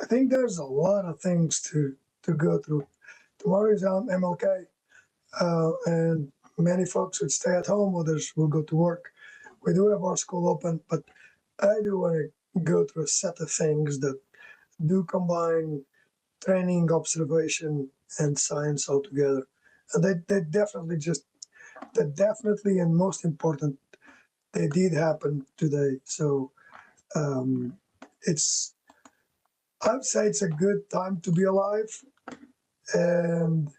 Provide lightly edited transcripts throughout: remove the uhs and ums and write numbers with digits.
I think there's a lot of things to go through. Tomorrow is on MLK, and many folks would stay at home, others will go to work. We do have our school open, but I do want to go through a set of things that do combine training, observation, and science all together. And they definitely, and most important, they did happen today. So um, it's, I'd say it's a good time to be alive. And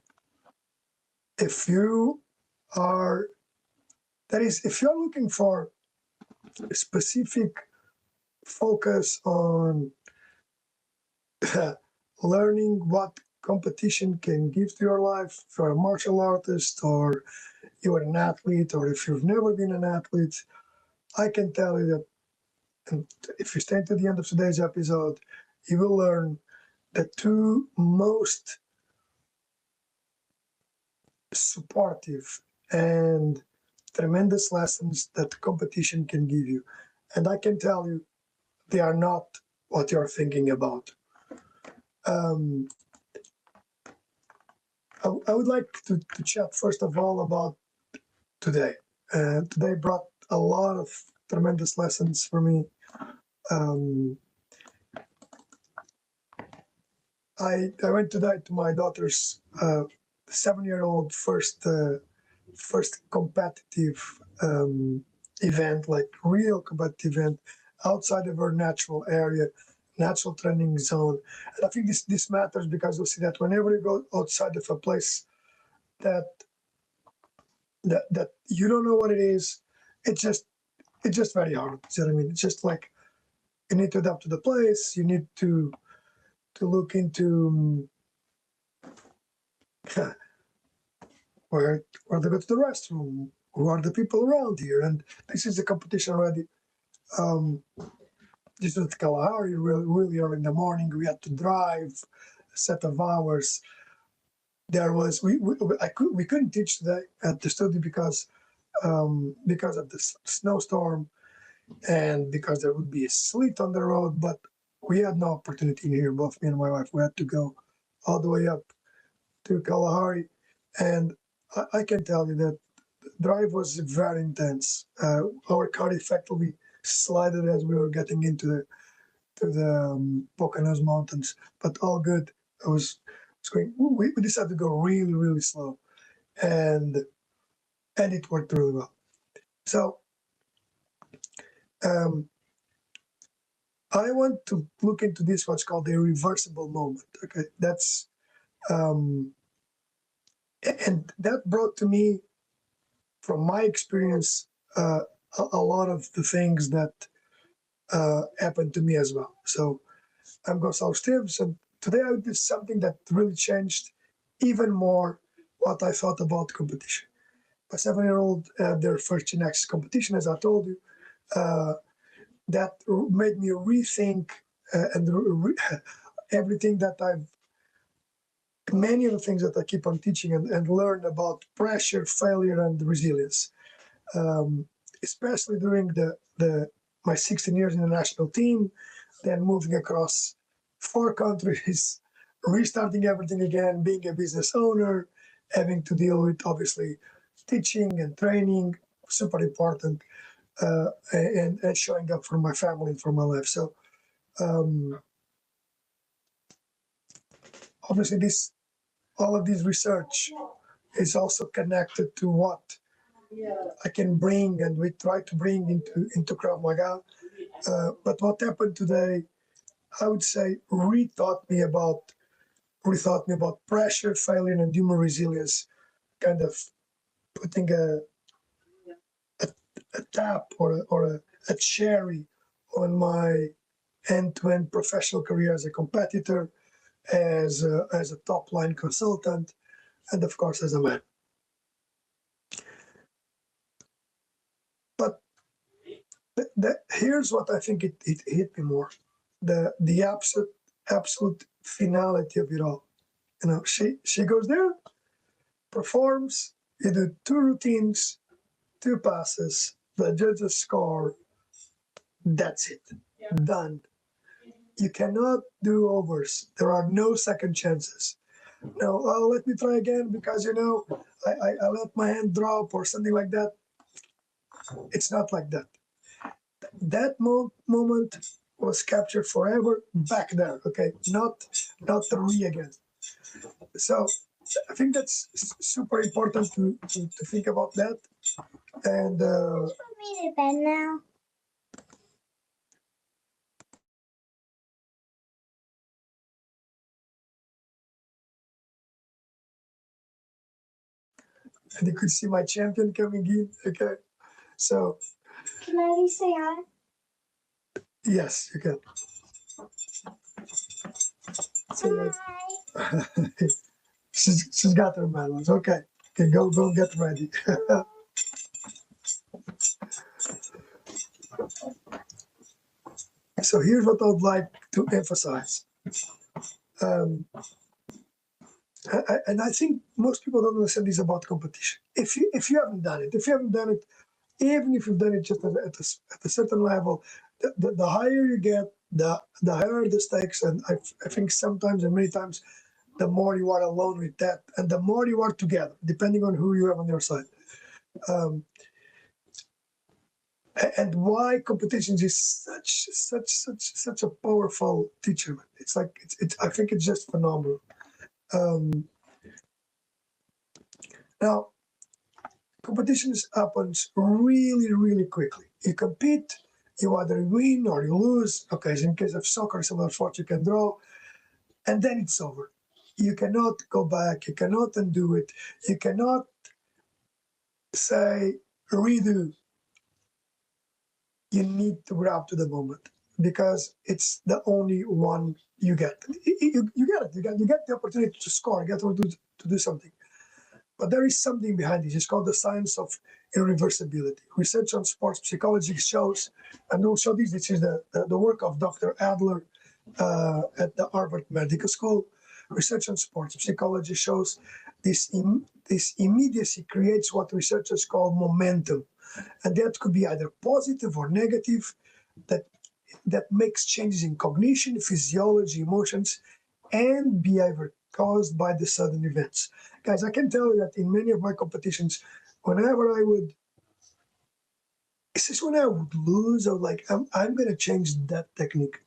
if you are, that is, if you're looking for a specific focus on learning what competition can give to your life, if you're a martial artist or you're an athlete, or if you've never been an athlete, I can tell you that, and if you stay to the end of today's episode, you will learn the two most supportive and tremendous lessons that competition can give you. And I can tell you, they are not what you're thinking about. Um, I would like to chat first of all about today. Today brought a lot of tremendous lessons for me. Um, I went today to my daughter's 7-year-old first competitive event, like real competitive event, outside of her natural area, natural training zone. And I think this matters because you'll see that whenever you go outside of a place that you don't know what it is, it's just very hard. You know what I mean? It's just like you need to adapt to the place. You need to look into where they go to the restroom, who are the people around here, and this is a competition already. This was at Kalahari, really early in the morning. We had to drive a set of hours. There was we couldn't teach today at the studio because of the snowstorm and because there would be a sleet on the road. But we had no opportunity here. Both me and my wife, we had to go all the way up to Kalahari, and I can tell you that the drive was very intense. Our car effectively slided as we were getting into the Poconos Mountains, but all good. It was going. We decided to go really, really slow, and it worked really well. So um, I want to look into this what's called a reversible moment. Okay, that's and that brought to me, from my experience, a lot of the things that happened to me as well. So I'm Gonçalo Esteves, and today I did something that really changed even more what I thought about competition. My 7-year-old had their first gymnastics competition, as I told you. That made me rethink everything that many of the things that I keep on teaching and learn about pressure, failure, and resilience. Especially during my 16 years in the national team, then moving across 4 countries, restarting everything again, being a business owner, having to deal with obviously teaching and training, super important, and showing up for my family and for my life. So obviously all of this research is also connected to what I can bring, and we try to bring into Krav Maga. But what happened today, I would say, rethought me about pressure, failure, and human resilience. Kind of putting a tap or a cherry on my end-to-end professional career as a competitor, as a top-line consultant, and of course as a man. But here's what I think it hit me more: the absolute finality of it all. You know, she goes there, performs. You do 2 routines, 2 passes. The judges score. That's it. Yeah. Done. You cannot do overs. There are no second chances. No, oh, let me try again because I let my hand drop or something like that. It's not like that. That moment was captured forever back there. Okay, not the re again. So I think that's super important to think about that. And Me to bed now. you could see my champion coming in. Okay, so Can I say hi? yes, you can. So, Hi. she's got her medals. Okay, go get ready. So here's what I would like to emphasize. Um, and I think most people don't understand this about competition. If you haven't done it, even if you've done it just at a certain level, the higher you get, the higher the stakes, and I think sometimes and many times, the more you are alone with that, and the more you are together, depending on who you have on your side. Um, and why competitions is such a powerful teacher. It's like it's I think it's just phenomenal. Um, Now, competitions happens really quickly. You compete, you either win or you lose. Okay, so in case of soccer, similar sport, you can draw, and then it's over. You cannot go back. You cannot undo it. You cannot say redo. You need to grab to the moment because it's the only one you get. You get it. You get the opportunity to score. You get to do something. But there is something behind this. It's called the science of irreversibility. Research on sports psychology shows, and we'll show this. This is the work of Dr. Adler at the Harvard Medical School. Research on sports psychology shows this immediacy creates what researchers call momentum, and that could be either positive or negative. That that makes changes in cognition, physiology, emotions, and behavior caused by the sudden events. Guys, I can tell you that in many of my competitions, whenever I would, this is when I would lose, I would like, I'm going to change that technique.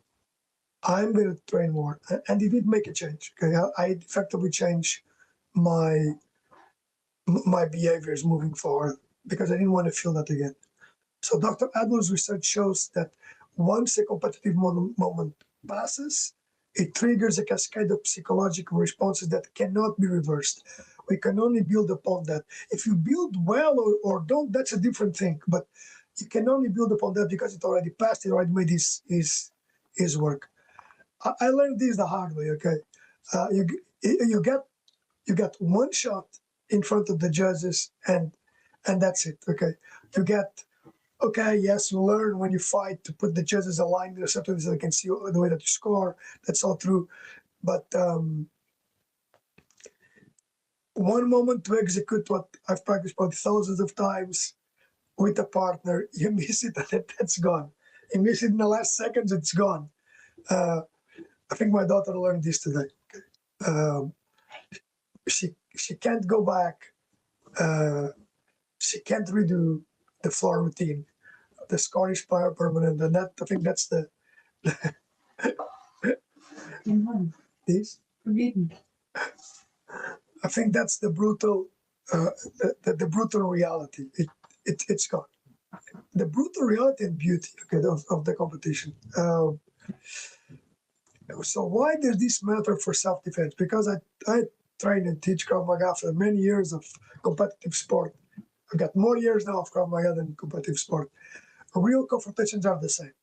I'm going to train more. And it did make a change. Okay, I effectively changed my my behaviors moving forward because I didn't want to feel that again. So Dr. Adler's research shows that once a competitive moment passes, it triggers a cascade of psychological responses that cannot be reversed. We can only build upon that. If you build well or don't, that's a different thing. But you can only build upon that because it already passed. It already made his work. I learned this the hard way. Okay, you you get you get one shot in front of the judges and that's it. Okay, you get okay, yes, you learn when you fight to put the judges aligned in a certain way so they can see the way that you score. That's all true. But one moment to execute what I've practiced probably thousands of times with a partner, you miss it and that's gone. You miss it in the last seconds, it's gone. Uh, I think my daughter learned this today. Um, she can't go back. Uh, she can't redo the floor routine. The score is permanent, and that I think that's the this. I think that's the brutal, the brutal reality. It's gone. The brutal reality and beauty, okay, of the competition. So why does this matter for self-defense? Because I train and teach Krav Maga for many years of competitive sport. I've got more years now of Krav Maga than competitive sport. Real confrontations are the same.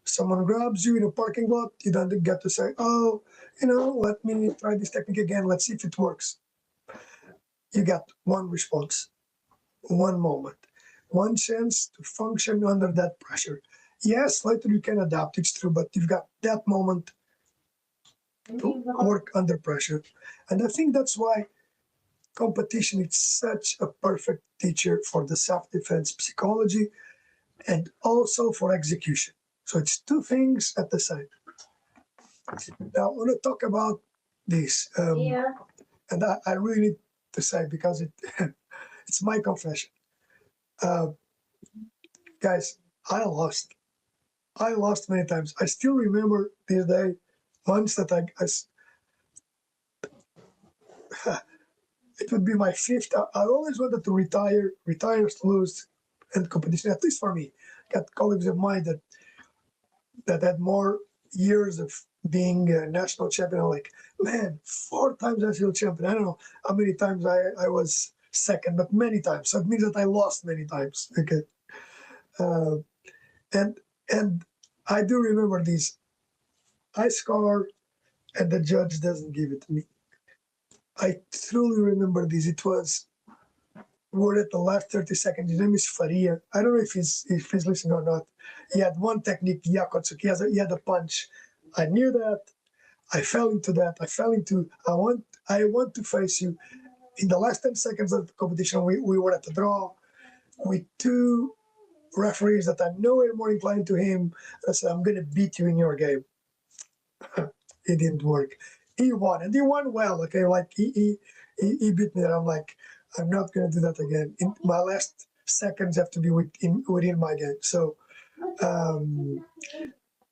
Someone grabs you in a parking lot, you don't get to say, oh, let me try this technique again. Let's see if it works. You get one response, one moment, one chance to function under that pressure. Yes, later you can adapt, it's true, but you've got that moment to work under pressure. And I think that's why competition is such a perfect teacher for the self-defense psychology and also for execution. So it's two things at the same. Now I want to talk about this, and I really need to say because it's my confession, uh, guys. I lost many times. I still remember this day, once that it would be my fifth. I always wanted to retire to lose in competition. At least for me, got colleagues of mine that had more years of being a national champion. I'm like, man, 4 times national champion. I don't know how many times I was second, but many times. So it means that I lost many times. Okay, uh, and and I do remember these. I score, and the judge doesn't give it to me. I truly remember this. It was we're at the last 30 seconds. His name is Faria. I don't know if he's listening or not. He had one technique, Yakotsuki. He had a punch. I knew that. I fell into that. I want to face you. In the last 10 seconds of the competition, we were at the draw with two referees that I know are more inclined to him. I said, I'm gonna beat you in your game. It didn't work. He won, and he won well. Okay, like he beat me, and I'm like, I'm not gonna do that again. In my last seconds have to be within my game. So um,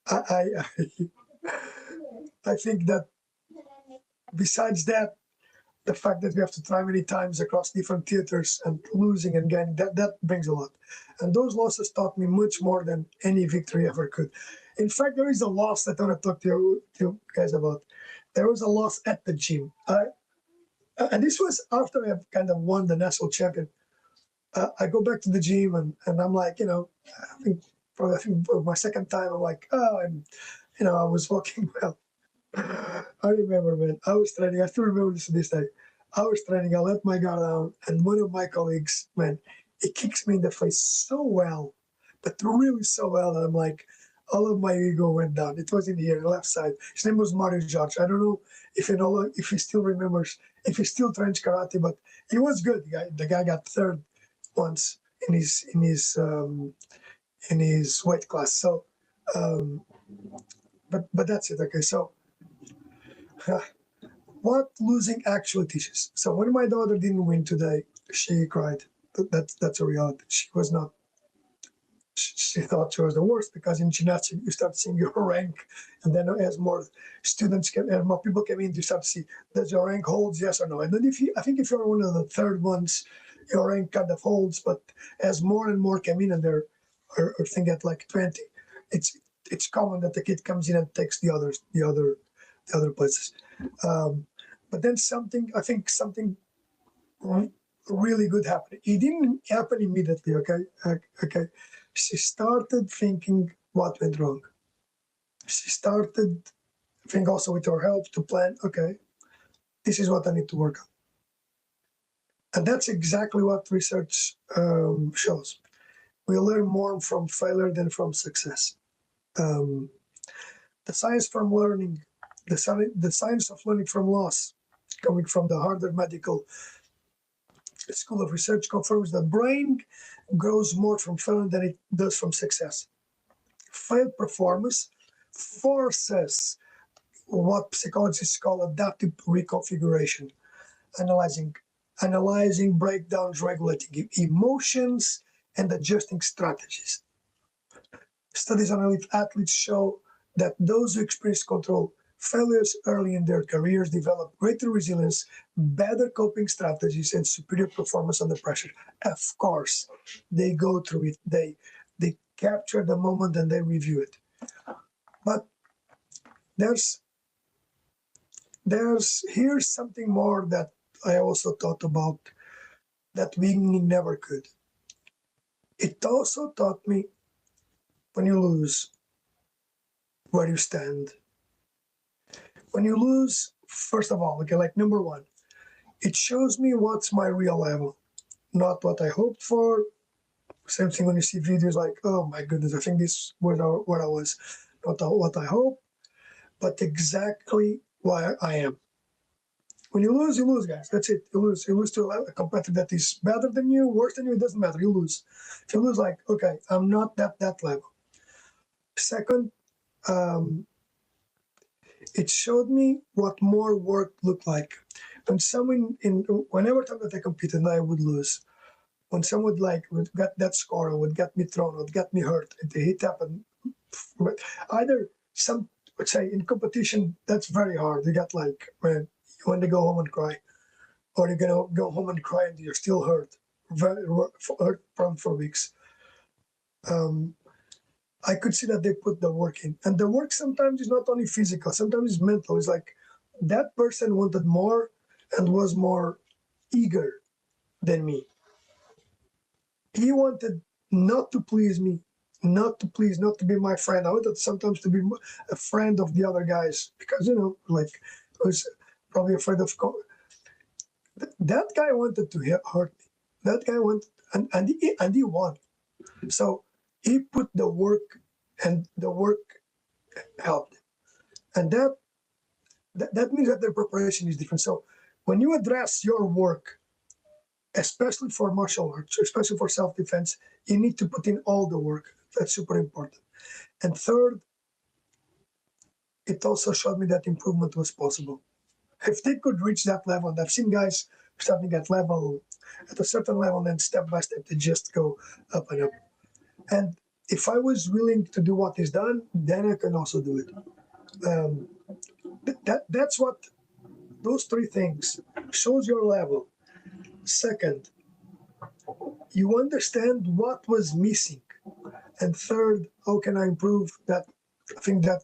I I think that besides that, the fact that we have to try many times across different theaters and losing and gaining, that brings a lot. And those losses taught me much more than any victory ever could. In fact, there is a loss that I want to talk to you guys about. There was a loss at the gym. And this was after I have kind of won the national champion. I go back to the gym and I'm like, I think for my second time, I'm like, oh, and I was walking well. I remember, man. I was training. I still remember this to this day. I was training. I let my guard down, and one of my colleagues, man, he kicks me in the face so well, but really so well that I'm like, all of my ego went down. It was in here, the left side. His name was Mario George. I don't know if he still remembers, if he still trains karate, but he was good. The guy got third once in his weight class. So, um, but that's it. Okay, so. What losing actually teaches. So when my daughter didn't win today, she cried. That's a reality. She was not. She thought she was the worst because in gymnastics you start seeing your rank, and then as more students come and more people come in, you start to see does your rank holds, yes or no. And then I think if you're one of the third ones, your rank kind of holds. But as more and more come in, and they're or think at like 20, it's common that the kid comes in and takes the other places. Um, but then I think something really good happened. It didn't happen immediately, okay? Okay. She started thinking what went wrong. She started, I think also with our help, to plan, okay, this is what I need to work on. And that's exactly what research shows. We learn more from failure than from success. Um, the science from learning, the science of learning from loss, coming from the Harvard Medical School of Research, confirms that brain grows more from failure than it does from success. Failed performance forces what psychologists call adaptive reconfiguration, analyzing breakdowns, regulating emotions, and adjusting strategies. Studies on elite athletes show that those who experience control failures early in their careers develop greater resilience, better coping strategies, and superior performance under pressure. Of course, they go through it. They capture the moment and they review it. But there's here's something more that I also thought about that winning never could. It also taught me when you lose, where you stand. When you lose, first of all, okay, like number one, it shows me what's my real level, not what I hoped for. Same thing when you see videos like, oh my goodness, I think this was where I was, not what I hope, but exactly where I am. When you lose, guys. That's it. You lose. You lose to a competitor that is better than you, worse than you. It doesn't matter. You lose. If you lose, like, okay, I'm not that level. Second, um, it showed me what more work looked like. Whenever time that I competed and I would lose, when someone would get that score or would get me thrown or would get me hurt, it happened. Either some would say in competition that's very hard. You got man, you want to go home and cry, or you're gonna go home and cry and you're still hurt, hurt from for weeks. I could see that they put the work in, and the work sometimes is not only physical, sometimes it's mental. It's like that person wanted more and was more eager than me. He wanted not to please me, not to be my friend. I wanted sometimes to be a friend of the other guys because I was probably afraid of. That guy wanted to hurt me. That guy wanted, and he won. So he put the work, and the work helped, and that means that their preparation is different. So when you address your work, especially for martial arts, especially for self-defense, you need to put in all the work. That's super important. And third, it also showed me that improvement was possible. If they could reach that level, and I've seen guys starting at a certain level, and then step by step, they just go up and up. And if I was willing to do what is done, then I can also do it. That's what those three things shows your level. Second, you understand what was missing, and third, how can I improve that? I think that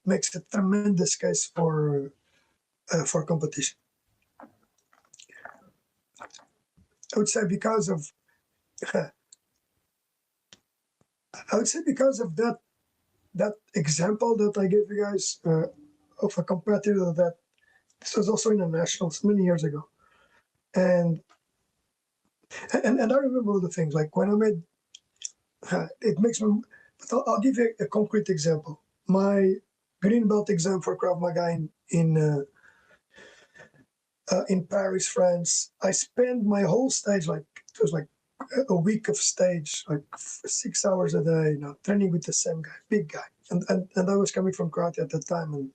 makes a tremendous case for competition. I would say because of that example that I gave you guys of a competitor that this was also in the nationals many years ago, and I remember all the things like when I made it makes me. But I'll give you a concrete example. My green belt exam for Krav Maga in Paris, France. I spent my whole stage it was like a week of stage, 6 hours a day, training with the same guy, big guy, and I was coming from karate at that time, and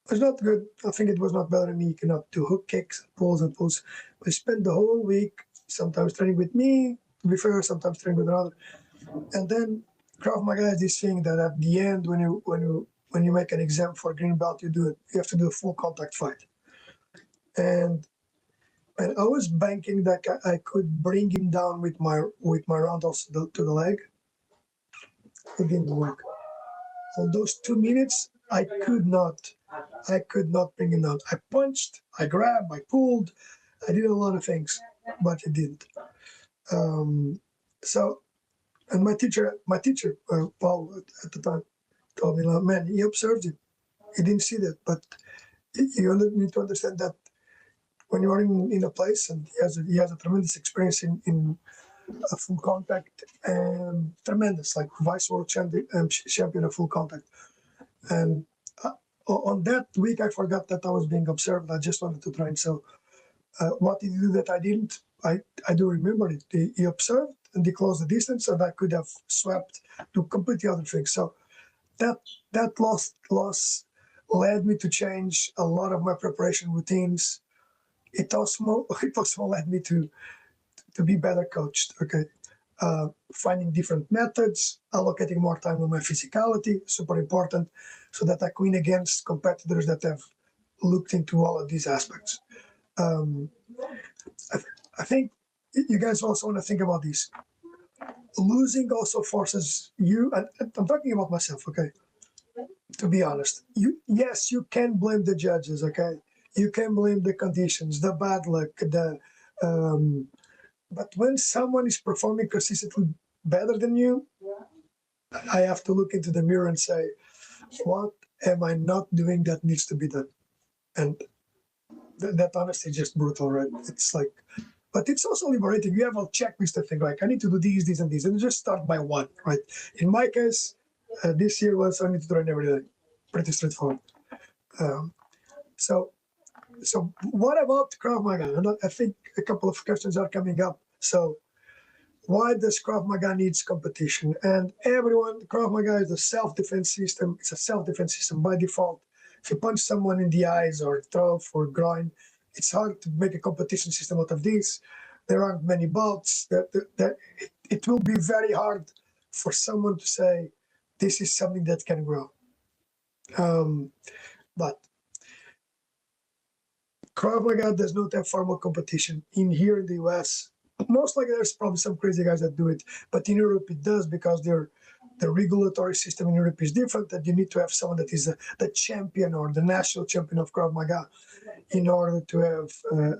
it was not good. I think it was not better than me. You cannot do hook kicks, pulls and pulls. I spent the whole week sometimes training with me. To be fair, sometimes training with another, and then Krav Maga is this thing that at the end, when you make an exam for green belt, you have to do a full contact fight, and I was banking that I could bring him down with my roundhouse to the leg. It didn't work. For those 2 minutes, I could not bring him down. I punched, I grabbed, I pulled, I did a lot of things, but it didn't. So, and my teacher, Paul at the time, told me, man, he observed it. He didn't see that, but you need to understand that when you are in a place, and he has a tremendous experience in a full contact, tremendous, like vice world champion of full contact. And on that week, I forgot that I was being observed. I just wanted to train. So what did he do that I didn't? I do remember it. He observed and he closed the distance, and I could have swept to completely other things. So that loss led me to change a lot of my preparation routines. It also led me to be better coached. Okay, finding different methods, allocating more time on my physicality, super important, so that I can win against competitors that have looked into all of these aspects. I think you guys also want to think about this. Losing also forces you, and I'm talking about myself, okay? To be honest, yes, you can blame the judges, okay? You can blame the conditions, the bad luck, but when someone is performing consistently better than you, I have to look into the mirror and say, what am I not doing that needs to be done? And that honestly is just brutal, right? It's like, but it's also liberating. You have a checklist of things like I need to do these, and these, and just start by one, right? In my case, this year was I need to train every day. Pretty straightforward. So what about Krav Maga? And I think a couple of questions are coming up. So why does Krav Maga needs competition? And everyone, Krav Maga is a self-defense system. It's a self-defense system by default. If you punch someone in the eyes or throat or groin, it's hard to make a competition system out of this. There aren't many bouts. It will be very hard for someone to say this is something that can grow. But Krav Maga does not have formal competition here in the US. Most likely, there's probably some crazy guys that do it, but in Europe it does because the regulatory system in Europe is different. That you need to have someone that is the champion or the national champion of Krav Maga in order to have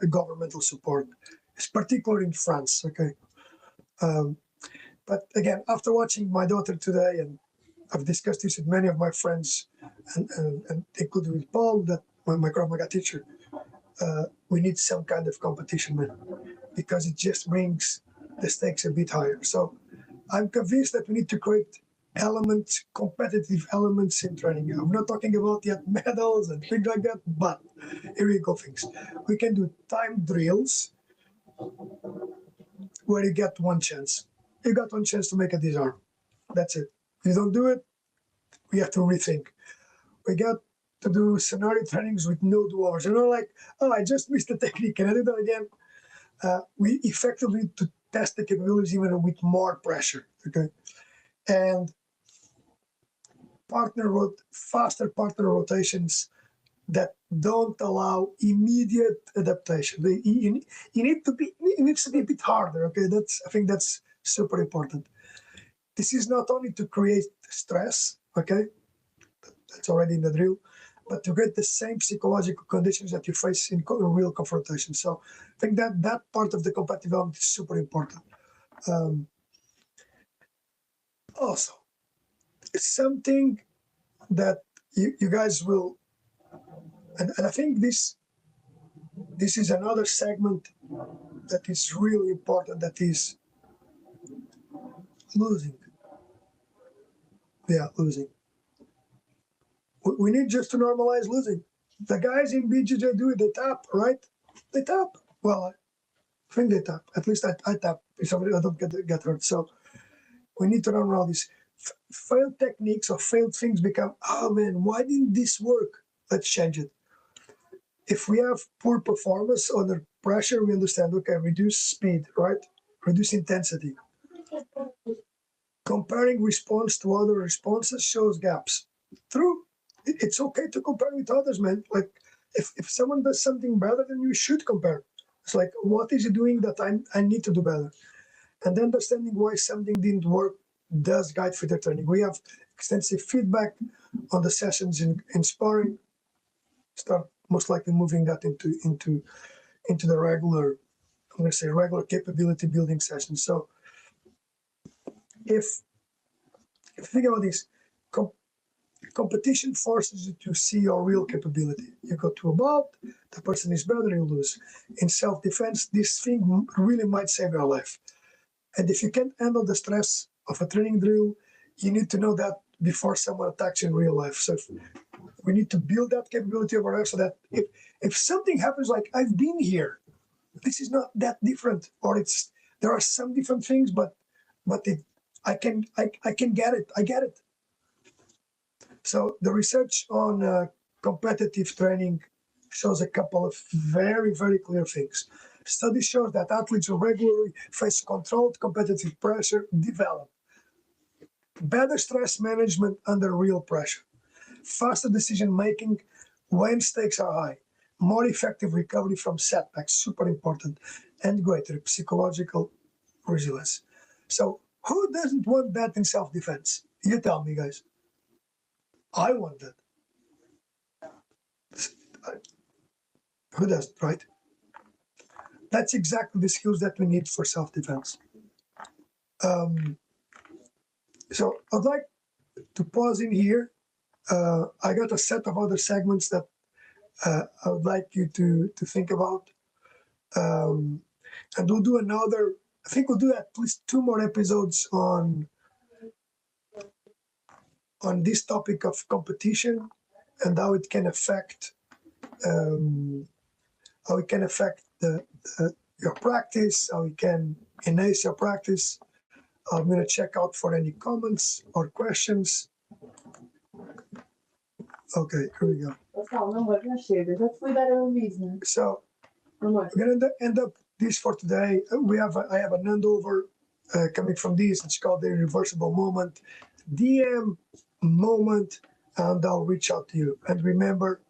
governmental support. It's particular in France. Okay, but again, after watching my daughter today, and I've discussed this with many of my friends, and including with Paul, that my Krav Maga teacher. We need some kind of competition, man, because it just brings the stakes a bit higher. So I'm convinced that we need to create elements, competitive elements in training. I'm not talking about yet medals and things like that, but here we go things. We can do time drills where you get one chance. You got one chance to make a disarm. That's it. If you don't do it, we have to rethink. We got to do scenario trainings with no do-overs. You know, like, oh, I just missed the technique. Can I do that again? We effectively to test the capabilities even with more pressure. Okay, and faster partner rotations that don't allow immediate adaptation. You need to be. It needs to be a bit harder. Okay, I think that's super important. This is not only to create stress. Okay, that's already in the drill, but to get the same psychological conditions that you face in real confrontation. So I think that part of the competitive element is super important. Also, it's something that you guys will, and I think this is another segment that is really important, that is losing. Yeah, losing. We need just to normalize losing. The guys in BJJ do it, they tap, right? They tap. Well, I think they tap. At least I tap if somebody I don't get hurt. So we need to normalize this. Failed techniques or failed things become, oh man, why didn't this work? Let's change it. If we have poor performance under pressure, we understand, okay, reduce speed, right? Reduce intensity. Comparing response to other responses shows gaps. True. It's okay to compare with others, man. Like if someone does something better, then you should compare. It's like, what is he doing that I need to do better? And understanding why something didn't work does guide further training. We have extensive feedback on the sessions in sparring. Start most likely moving that into the regular, I'm going to say regular capability building sessions. So if you think about this, competition forces you to see your real capability. You go to a bout, the person is better, you lose. In self-defense, this thing really might save your life. And if you can't handle the stress of a training drill, you need to know that before someone attacks you in real life. So we need to build that capability over there so that if something happens, like I've been here, this is not that different, or there are some different things, but I can get it. I get it. So the research on competitive training shows a couple of very, very clear things. Studies show that athletes who regularly face controlled competitive pressure develop better stress management under real pressure, faster decision making when stakes are high, more effective recovery from setbacks, super important, and greater psychological resilience. So who doesn't want that in self-defense? You tell me, guys. I want that. Who doesn't, right? That's exactly the skills that we need for self-defense. So I'd like to pause in here. I got a set of other segments that I would like you to think about. And we'll do another, I think we'll do at least 2 more episodes on this topic of competition and how it can affect the your practice, how you can enhance your practice. I'm going to check out for any comments or questions. Okay, here we go. So we're going to end up this for today. I have an handover coming from this. It's called the reversible moment, DM moment, and I'll reach out to you. And remember,